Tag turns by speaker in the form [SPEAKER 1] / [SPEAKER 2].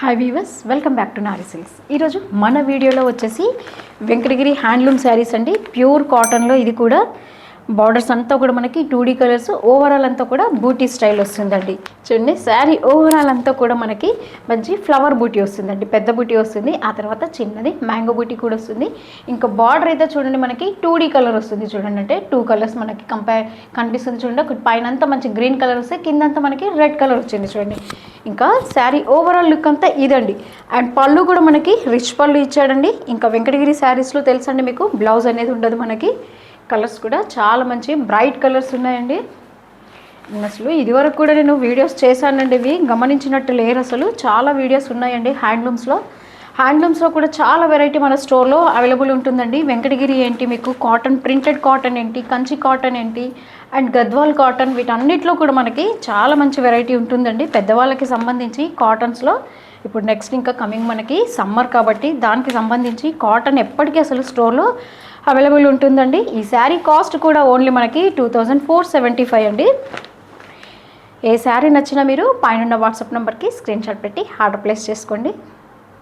[SPEAKER 1] Hi weavers, welcome back to Nari silks. ఈరోజు మన వీడియోలో వచ్చేసి వెంకటగిరి హ్యాండ్లూమ్ శారీస్ అండి. ప్యూర్ కాటన్లో ఇది కూడా బార్డర్స్ అంతా కూడా మనకి 2D కలర్స్, ఓవరాల్ అంతా కూడా బూటీ స్టైల్ వస్తుందండి. చూడండి, శారీ ఓవరాల్ అంతా కూడా మనకి మంచి ఫ్లవర్ బూటీ వస్తుందండి, పెద్ద బూటీ వస్తుంది. ఆ తర్వాత చిన్నది మ్యాంగో బూటీ కూడా వస్తుంది. ఇంకా బార్డర్ అయితే చూడండి మనకి 2D కలర్ వస్తుంది. చూడండి, అంటే 2 కలర్స్ మనకి కనిపిస్తుంది. చూడండి, ఒకటి పైన అంతా మంచి గ్రీన్ కలర్ వస్తే కిందంతా మనకి రెడ్ కలర్ వచ్చింది. చూడండి, ఇంకా శారీ ఓవరాల్ లుక్ అంతా ఇదండి. అండ్ పళ్ళు కూడా మనకి రిచ్ పళ్ళు ఇచ్చాడండి. ఇంకా వెంకటగిరి శారీస్లో తెలుసండి మీకు, బ్లౌజ్ అనేది ఉండదు మనకి. కలర్స్ కూడా చాలా మంచి బ్రైట్ కలర్స్ ఉన్నాయండి. అసలు ఇదివరకు కూడా నేను వీడియోస్ చేశానండి, ఇవి గమనించినట్టు లేరు. అసలు చాలా వీడియోస్ ఉన్నాయండి హ్యాండ్లూమ్స్లో కూడా చాలా వెరైటీ మన స్టోర్లో అవైలబుల్ ఉంటుందండి. వెంకటగిరి ఏంటి, మీకు కాటన్, ప్రింటెడ్ కాటన్ ఏంటి, కంచి కాటన్ ఏంటి, అండ్ గద్వాల్ కాటన్, వీటన్నిటిలో కూడా మనకి చాలా మంచి వెరైటీ ఉంటుందండి. పెద్దవాళ్ళకి సంబంధించి కాటన్స్లో ఇప్పుడు నెక్స్ట్ ఇంకా కమింగ్ మనకి సమ్మర్ కాబట్టి దానికి సంబంధించి కాటన్ ఎప్పటికీ అసలు స్టోర్లో అవైలబుల్ ఉంటుందండి. ఈ శారీ కాస్ట్ కూడా ఓన్లీ మనకి 2475 అండి. ఏ శారీ నచ్చినా మీరు పైన వాట్సాప్ నెంబర్కి స్క్రీన్ షాట్ పెట్టి ఆర్డర్ ప్లేస్ చేసుకోండి.